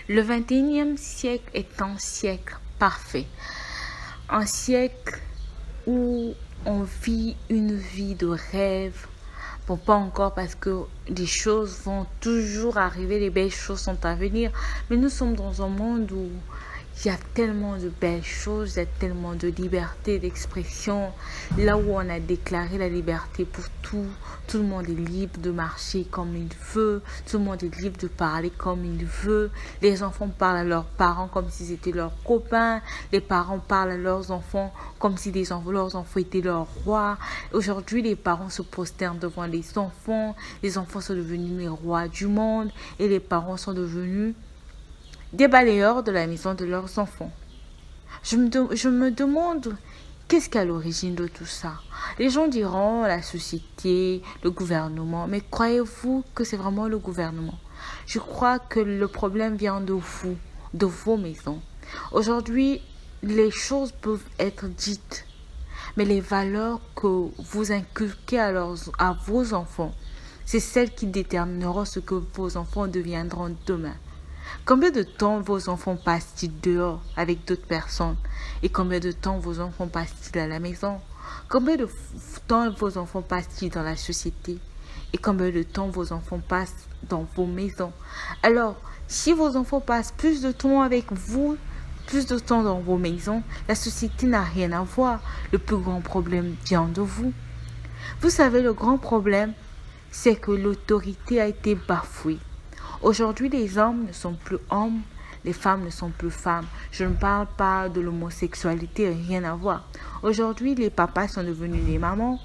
Le 21e siècle est un siècle parfait. Un siècle où on vit une vie de rêve. Bon, pas encore parce que les choses vont toujours arriver, les belles choses sont à venir. Mais nous sommes dans un monde où il y a tellement de belles choses, il y a tellement de liberté d'expression. Là où on a déclaré la liberté pour tout le monde est libre de marcher comme il veut, tout le monde est libre de parler comme il veut. Les enfants parlent à leurs parents comme si c'était leurs copains, les parents parlent à leurs enfants comme si leurs enfants étaient leurs rois. Aujourd'hui, les parents se prosternent devant les enfants sont devenus les rois du monde et les parents sont devenus des balayeurs de la maison de leurs enfants. Je me demande qu'est-ce qui est à l'origine de tout ça. Les gens diront la société, le gouvernement, mais croyez-vous que c'est vraiment le gouvernement? Je crois que le problème vient de vous, de vos maisons. Aujourd'hui, les choses peuvent être dites, mais les valeurs que vous inculquez à vos enfants, c'est celles qui détermineront ce que vos enfants deviendront demain. Combien de temps vos enfants passent-ils dehors avec d'autres personnes? Et combien de temps vos enfants passent-ils à la maison? Combien de temps vos enfants passent-ils dans la société? Et combien de temps vos enfants passent dans vos maisons? Alors, si vos enfants passent plus de temps avec vous, plus de temps dans vos maisons, la société n'a rien à voir. Le plus grand problème vient de vous. Vous savez, le grand problème, c'est que l'autorité a été bafouée. Aujourd'hui, les hommes ne sont plus hommes, les femmes ne sont plus femmes. Je ne parle pas de l'homosexualité, rien à voir. Aujourd'hui, les papas sont devenus les mamans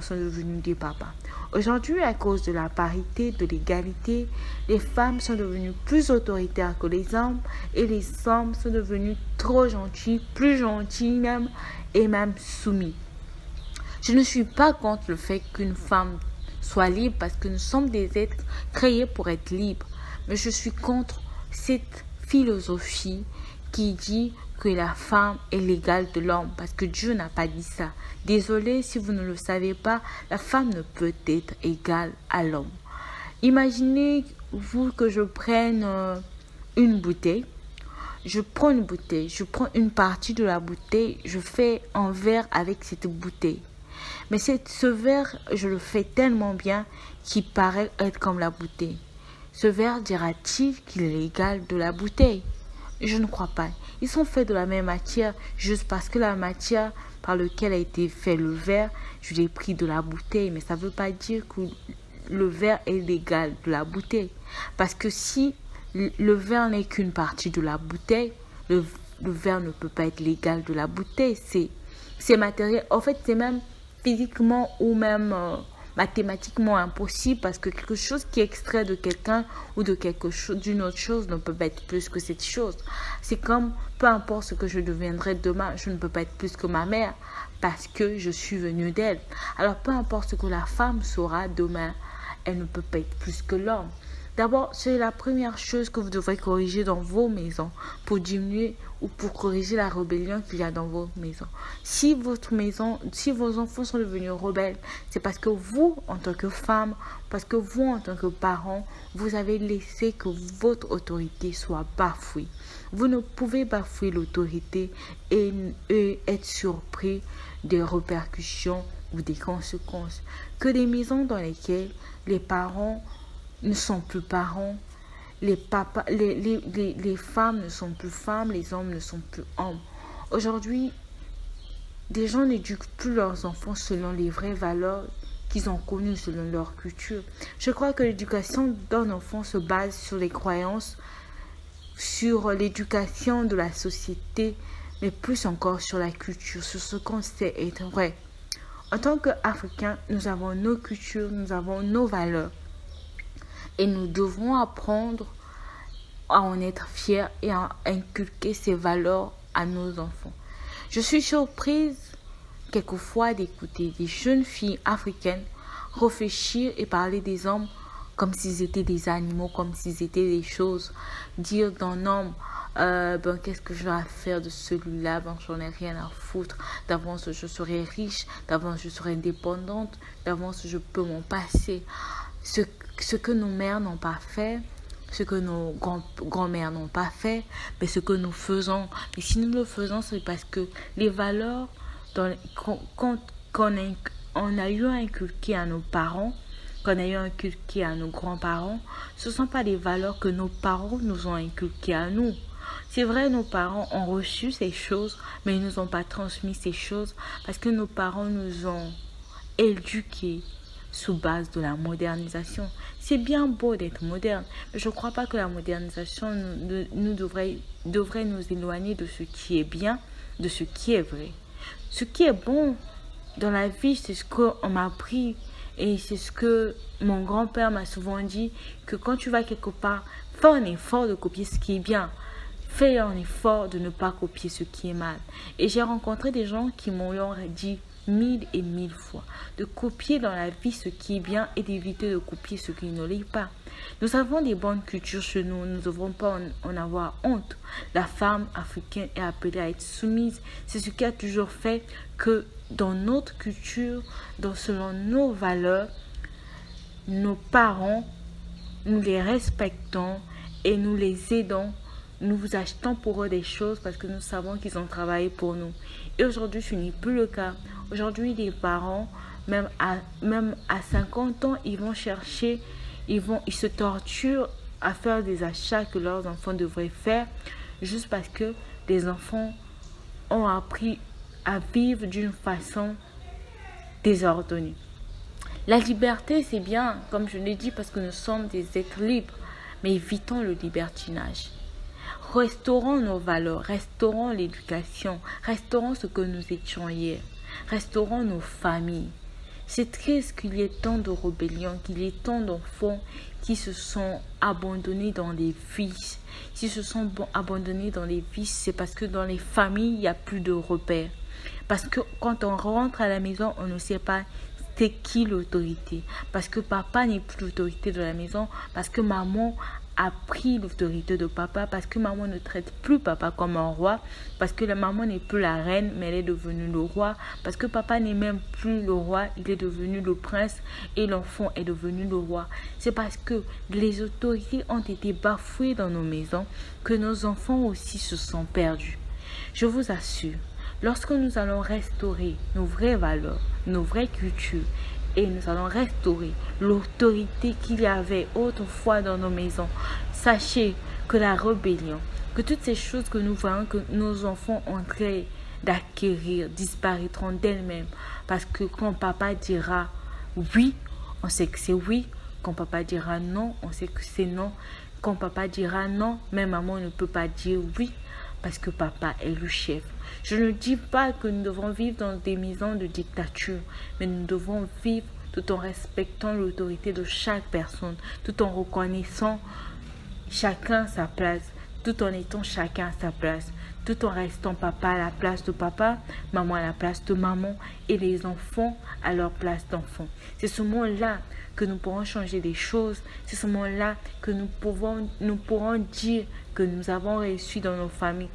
sont devenues des papas. Aujourd'hui, à cause de la parité, de l'égalité, les femmes sont devenues plus autoritaires que les hommes et les hommes sont devenus trop gentils, plus gentils même et même soumis. Je ne suis pas contre le fait qu'une femme soit libre parce que nous sommes des êtres créés pour être libres. Mais je suis contre cette philosophie qui dit que la femme est l'égale de l'homme parce que Dieu n'a pas dit ça. Désolé si vous ne le savez pas, la femme ne peut être égale à l'homme. Imaginez-vous que je prenne une bouteille. Je prends une partie de la bouteille, je fais un verre avec cette bouteille. Mais ce verre, je le fais tellement bien qu'il paraît être comme la bouteille. Ce verre dira-t-il qu'il est l'égal de la bouteille? Je ne crois pas. Ils sont faits de la même matière, juste parce que la matière par laquelle a été fait le verre, je l'ai pris de la bouteille. Mais ça ne veut pas dire que le verre est l'égal de la bouteille. Parce que si le verre n'est qu'une partie de la bouteille, le verre ne peut pas être l'égal de la bouteille. C'est matériel. En fait, c'est même physiquement ou même mathématiquement impossible parce que quelque chose qui est extrait de quelqu'un ou de quelque chose d'une autre chose ne peut pas être plus que cette chose. C'est comme peu importe ce que je deviendrai demain, je ne peux pas être plus que ma mère parce que je suis venue d'elle. Alors peu importe ce que la femme sera demain, elle ne peut pas être plus que l'homme. D'abord, c'est la première chose que vous devrez corriger dans vos maisons pour diminuer ou pour corriger la rébellion qu'il y a dans vos maisons. Si vos enfants sont devenus rebelles, c'est parce que vous, en tant que femme, parce que vous, en tant que parent, vous avez laissé que votre autorité soit bafouée. Vous ne pouvez bafouer l'autorité et être surpris des répercussions ou des conséquences. Que des maisons dans lesquelles les parents ne sont plus parents, les femmes ne sont plus femmes, les hommes ne sont plus hommes. Aujourd'hui, des gens n'éduquent plus leurs enfants selon les vraies valeurs qu'ils ont connues, selon leur culture. Je crois que l'éducation d'un enfant se base sur les croyances, sur l'éducation de la société, mais plus encore sur la culture, sur ce qu'on sait être vrai. En tant qu'Africains, nous avons nos cultures, nous avons nos valeurs. Et nous devrons apprendre à en être fiers et à inculquer ces valeurs à nos enfants. Je suis surprise quelquefois d'écouter des jeunes filles africaines réfléchir et parler des hommes comme s'ils étaient des animaux, comme s'ils étaient des choses. Dire d'un homme, qu'est-ce que je vais faire de celui-là? J'en ai rien à foutre. D'avance, je serai riche. D'avance, je serai indépendante. D'avance, je peux m'en passer. Ce que nos mères n'ont pas fait, ce que nos grands-mères n'ont pas fait, mais ce que nous faisons. Mais si nous le faisons, c'est parce que les valeurs qu'on a eu inculquées à nos parents, qu'on a eu inculquées à nos grands-parents, ce ne sont pas des valeurs que nos parents nous ont inculquées à nous. C'est vrai, nos parents ont reçu ces choses, mais ils ne nous ont pas transmis ces choses parce que nos parents nous ont éduqués sous base de la modernisation. C'est bien beau d'être moderne, mais je ne crois pas que la modernisation devrait nous éloigner de ce qui est bien, de ce qui est vrai. Ce qui est bon dans la vie, c'est ce qu'on m'a appris et c'est ce que mon grand-père m'a souvent dit, que quand tu vas quelque part, fais un effort de copier ce qui est bien. Fais un effort de ne pas copier ce qui est mal. Et j'ai rencontré des gens qui m'ont dit 1000 et 1000 fois de copier dans la vie ce qui est bien et d'éviter de copier ce qui ne l'est pas. Nous avons des bonnes cultures chez nous, nous ne devrons pas en avoir honte. La femme africaine est appelée à être soumise. C'est ce qui a toujours fait que dans notre culture, selon nos valeurs, nos parents, nous les respectons et nous les aidons. Nous vous achetons pour eux des choses parce que nous savons qu'ils ont travaillé pour nous. Et aujourd'hui, ce n'est plus le cas. Aujourd'hui, les parents, même à 50 ans, ils vont chercher, ils se torturent à faire des achats que leurs enfants devraient faire juste parce que les enfants ont appris à vivre d'une façon désordonnée. La liberté, c'est bien, comme je l'ai dit, parce que nous sommes des êtres libres, mais évitons le libertinage. Restaurons nos valeurs, restaurons l'éducation, restaurons ce que nous étions hier, restaurons nos familles. C'est triste qu'il y ait tant de rébellions, qu'il y ait tant d'enfants qui se sont abandonnés dans les vices. S'ils se sont abandonnés dans les vices, c'est parce que dans les familles, il n'y a plus de repères. Parce que quand on rentre à la maison, on ne sait pas c'est qui l'autorité. Parce que papa n'est plus l'autorité de la maison, parce que maman a pris l'autorité de papa, parce que maman ne traite plus papa comme un roi, parce que la maman n'est plus la reine, mais elle est devenue le roi, parce que papa n'est même plus le roi, il est devenu le prince et l'enfant est devenu le roi. C'est parce que les autorités ont été bafouées dans nos maisons que nos enfants aussi se sont perdus. Je vous assure, lorsque nous allons restaurer nos vraies valeurs, nos vraies cultures, et nous allons restaurer l'autorité qu'il y avait autrefois dans nos maisons. Sachez que la rébellion, que toutes ces choses que nous voyons que nos enfants ont en train d'acquérir disparaîtront d'elles-mêmes. Parce que quand papa dira oui, on sait que c'est oui. Quand papa dira non, on sait que c'est non. Quand papa dira non, même maman ne peut pas dire oui. Parce que papa est le chef. Je ne dis pas que nous devons vivre dans des maisons de dictature, mais nous devons vivre tout en respectant l'autorité de chaque personne, tout en reconnaissant chacun sa place, tout en étant chacun à sa place, tout en restant papa à la place de papa, maman à la place de maman et les enfants à leur place d'enfants. C'est ce moment-là que nous pourrons changer des choses, c'est ce moment-là que nous pourrons dire que nous avons réussi dans nos familles.